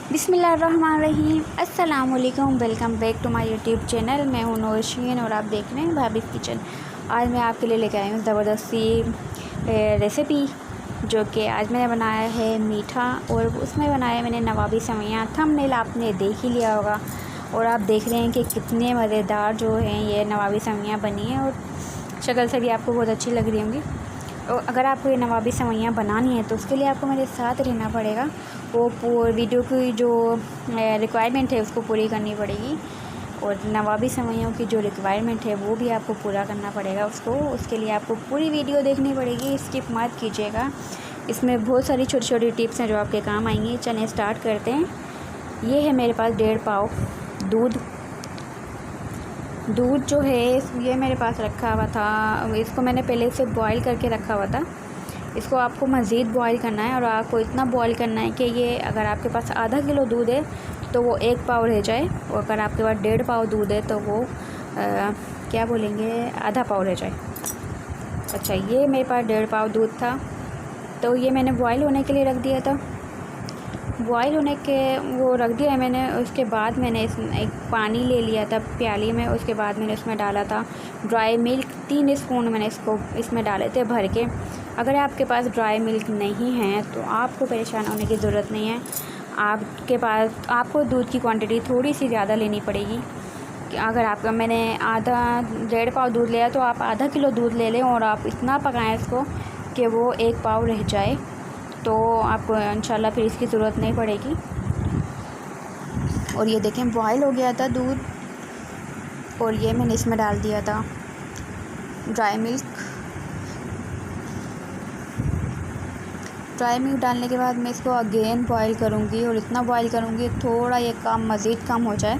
बिस्मिल्लाहिर्रहमानिर्रहीम। अस्सलाम वालेकुम। Welcome back to my YouTube channel. मैं हूँ नौशीन और आप देख रहे हैं भाभी किचन। आज मैं आपके लिए लेकर आई हूँ ज़बरदस्ती रेसिपी, जो कि आज मैंने बनाया है मीठा, और उसमें बनाया मैंने नवाबी सेवइयाँ। थंबनेल आपने देख ही लिया होगा और आप देख रहे हैं कि कितने मज़ेदार जो हैं ये नवाबी सेवइयाँ बनी हैं, और शक्ल से भी आपको बहुत अच्छी लग रही होंगी। और अगर आपको ये नवाबी सेवइयाँ बनानी है तो उसके लिए आपको मेरे साथ रहना पड़ेगा। वो वीडियो की जो रिक्वायरमेंट है उसको पूरी करनी पड़ेगी, और नवाबी सेवइयों की जो रिक्वायरमेंट है वो भी आपको पूरा करना पड़ेगा उसके लिए आपको पूरी वीडियो देखनी पड़ेगी, स्किप मत कीजिएगा। इसमें बहुत सारी छोटी छोटी टिप्स हैं जो आपके काम आएंगी। चलिए स्टार्ट करते हैं। ये है मेरे पास 1.5 पाव दूध जो है ये मेरे पास रखा हुआ था। इसको मैंने पहले से बॉईल करके रखा हुआ था। इसको आपको मज़ीद बॉईल करना है, और आपको इतना बॉईल करना है कि ये अगर आपके पास आधा किलो दूध है तो वो 1 पाव रह जाए, और अगर आपके पास 1.5 पाव दूध है तो वो क्या बोलेंगे आधा पाव रह जाए। अच्छा, ये मेरे पास 1.5 पाव दूध था, तो ये मैंने बॉईल होने के लिए रख दिया था। बॉईल होने के वो रख दिया है मैंने। उसके बाद मैंने इसमें एक पानी ले लिया था प्याली में। उसके बाद मैंने उसमें डाला था ड्राई मिल्क। 3 स्पून मैंने इसमें डाले थे भर के। अगर आपके पास ड्राई मिल्क नहीं है तो आपको परेशान होने की ज़रूरत नहीं है। आपको दूध की क्वांटिटी थोड़ी सी ज़्यादा लेनी पड़ेगी। अगर मैंने 1.5 पाव दूध लिया तो आप आधा किलो दूध ले लें, और आप इतना पकाएं इसको कि वो 1 पाव रह जाए, तो आपको इंशाल्लाह फिर इसकी ज़रूरत नहीं पड़ेगी। और ये देखें बॉयल हो गया था दूध, और ये मैंने इसमें डाल दिया था ड्राई मिल्क। डालने के बाद मैं इसको अगेन बॉईल करूँगी, और इतना बॉईल करूँगी थोड़ा ये काम मज़ीद कम हो जाए।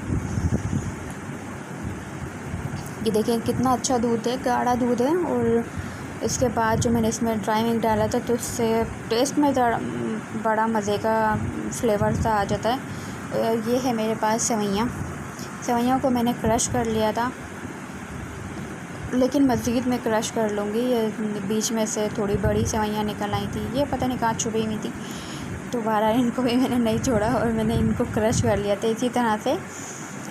ये देखें कितना अच्छा दूध है, गाढ़ा दूध है। और इसके बाद जो मैंने इसमें ड्राई मिल्क डाला था तो उससे टेस्ट में बड़ा मज़े का फ्लेवर सा आ जाता है। ये है मेरे पास सेवइयों को मैंने क्रश कर लिया था, लेकिन मज़ीद में क्रश कर लूँगी। ये बीच में से थोड़ी बड़ी सेवइयाँ निकल आई थी, ये पता नहीं कहाँ छुपी हुई थी, तो बाहर इनको भी मैंने नहीं छोड़ा और मैंने इनको क्रश कर लिया था। इसी तरह से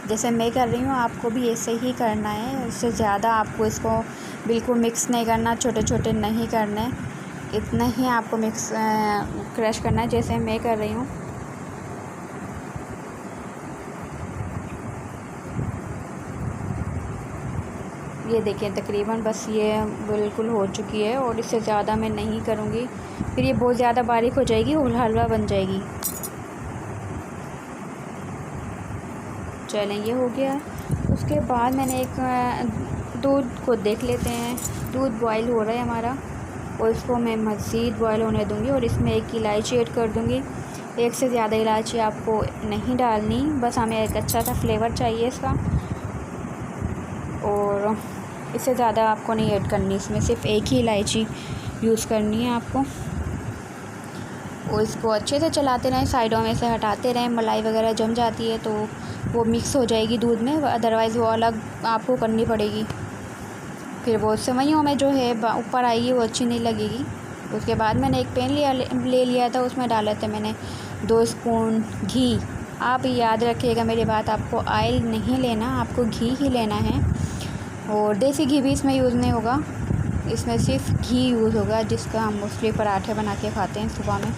जैसे मैं कर रही हूँ आपको भी ऐसे ही करना है। उससे ज़्यादा आपको इसको बिल्कुल मिक्स नहीं करना, छोटे छोटे नहीं करने, इतना ही आपको क्रश करना है जैसे मैं कर रही हूँ। ये देखिए तकरीबन बस ये बिल्कुल हो चुकी है, और इससे ज़्यादा मैं नहीं करूँगी, फिर ये बहुत ज़्यादा बारीक हो जाएगी और हलवा बन जाएगी। चलें, ये हो गया। उसके बाद मैंने एक दूध को देख लेते हैं। दूध बॉईल हो रहा है हमारा, और इसको मैं मज़ीद बॉईल होने दूँगी, और इसमें 1 इलायची ऐड कर दूँगी। 1 से ज़्यादा इलायची आपको नहीं डालनी, बस हमें एक अच्छा सा फ्लेवर चाहिए इसका, और इससे ज़्यादा आपको नहीं ऐड करनी। इसमें सिर्फ 1 ही इलायची यूज़ करनी है आपको। और इसको अच्छे से चलाते रहें, साइडों में से हटाते रहें। मलाई वगैरह जम जाती है तो वो मिक्स हो जाएगी दूध में, अदरवाइज़ वो अलग आपको करनी पड़ेगी। फिर वो सेवइयों में जो है ऊपर आएगी वो अच्छी नहीं लगेगी। उसके बाद मैंने एक पैन ले लिया था, उसमें डाले थे मैंने 2 स्पून घी। आप याद रखिएगा मेरी बात, आपको ऑयल नहीं लेना, आपको घी ही लेना है। और देसी घी भी इसमें यूज़ नहीं होगा, इसमें सिर्फ घी यूज़ होगा, जिसका हम मोस्टली पराठे बना के खाते हैं सुबह में।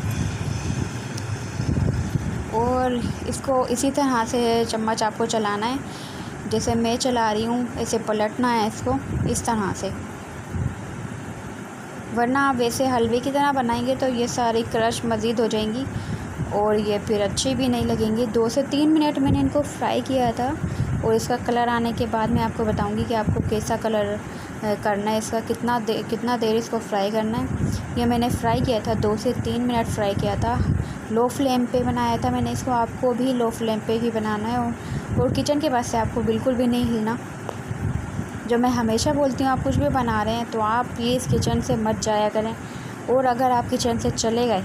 और इसको इसी तरह से चम्मच आपको चलाना है, जैसे मैं चला रही हूँ ऐसे पलटना है इसको इस तरह से, वरना आप वैसे हलवे की तरह बनाएंगे तो ये सारी क्रश मज़ीद हो जाएंगी और ये फिर अच्छी भी नहीं लगेंगी। 2 से 3 मिनट मैंने इनको फ्राई किया था, और इसका कलर आने के बाद मैं आपको बताऊंगी कि आपको कैसा कलर करना है इसका, कितना देर इसको फ्राई करना है। ये मैंने फ्राई किया था, 2 से 3 मिनट फ्राई किया था। लो फ्लेम पे बनाया था मैंने इसको, आपको भी लो फ्लेम पे ही बनाना है। और किचन के पास से आपको बिल्कुल भी नहीं हिलना। जो मैं हमेशा बोलती हूँ, आप कुछ भी बना रहे हैं तो आप प्लीज़ किचन से मत जाया करें, और अगर आप किचन से चले गए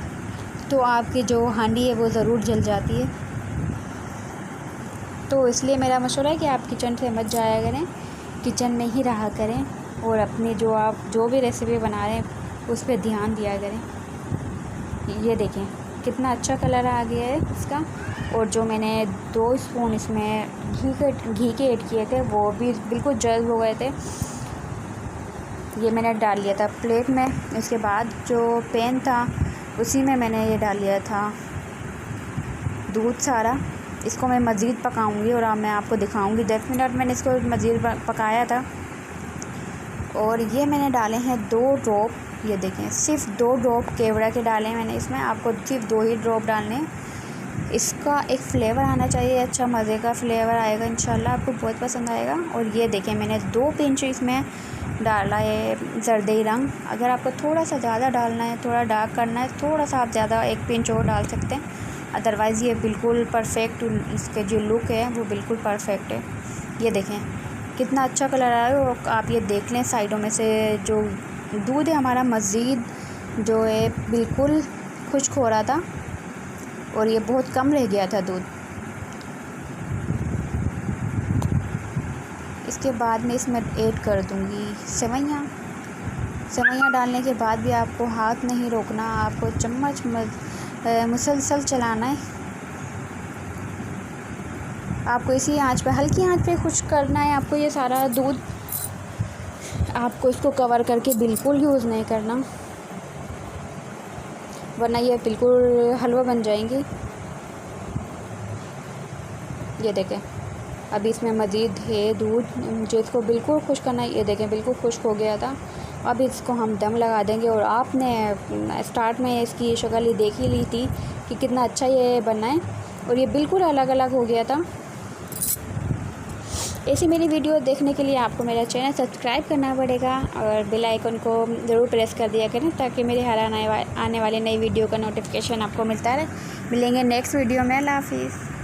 तो आपकी जो हांडी है वो ज़रूर जल जाती है। तो इसलिए मेरा मशवरा है कि आप किचन से मत जाया करें, किचन में ही रहा करें, और अपने जो भी रेसिपी बना रहे हैं उस पर ध्यान दिया करें। ये देखें कितना अच्छा कलर आ गया है इसका। और जो मैंने 2 स्पून इसमें घी के ऐड किए थे वो भी बिल्कुल जल्द हो गए थे। ये मैंने डाल लिया था प्लेट में। इसके बाद जो पैन था उसी में मैंने ये डाल लिया था दूध सारा। इसको मैं मज़ीद पकाऊंगी और अब मैं आपको दिखाऊंगी। 10 मिनट मैंने इसको मज़ीद पकाया था। और ये मैंने डाले हैं 2 ड्रॉप, ये देखें सिर्फ 2 ड्रॉप केवड़ा के डाले हैं मैंने इसमें। आपको सिर्फ 2 ही ड्रॉप डालने हैं। इसका एक फ़्लेवर आना चाहिए, अच्छा मज़े का फ़्लेवर आएगा इंशाल्लाह, आपको बहुत पसंद आएगा। और ये देखें मैंने 2 पिंच इसमें डाला है जर्दी रंग। अगर आपको थोड़ा सा ज़्यादा डालना है, थोड़ा डार्क करना है, थोड़ा सा आप ज़्यादा 1 पिंच और डाल सकते हैं। अदरवाइज़ ये बिल्कुल परफेक्ट, इसके जो लुक है वो बिल्कुल परफेक्ट है। ये देखें कितना अच्छा कलर आया है। और आप ये देख लें साइडों में से जो दूध है हमारा मज़ीद जो है बिल्कुल खुश्क हो रहा था और ये बहुत कम रह गया था दूध। इसके बाद मैं इसमें ऐड कर दूंगी सेवइयाँ। सेवइयाँ डालने के बाद भी आपको हाथ नहीं रोकना, आपको चम्मच मुसलसल चलाना है। आपको इसी आंच पे, हल्की आंच पे खुश्क करना है आपको ये सारा दूध। आपको इसको कवर करके बिल्कुल यूज़ नहीं करना, वरना ये बिल्कुल हलवा बन जाएंगी। ये देखें अभी इसमें मज़ीद है दूध जो इसको बिल्कुल खुश्क करना है। ये देखें बिल्कुल खुश्क हो गया था। अब इसको हम दम लगा देंगे। और आपने स्टार्ट में इसकी शक्ल ही देख ही ली थी कि कितना अच्छा ये बना है और ये बिल्कुल अलग अलग हो गया था। ऐसी मेरी वीडियो देखने के लिए आपको मेरा चैनल सब्सक्राइब करना पड़ेगा और बेल आइकन को ज़रूर प्रेस कर दिया करें ताकि मेरे हर आने वाले नई वीडियो का नोटिफिकेशन आपको मिलता रहे। मिलेंगे नेक्स्ट वीडियो में। अल्लाह हाफिज़।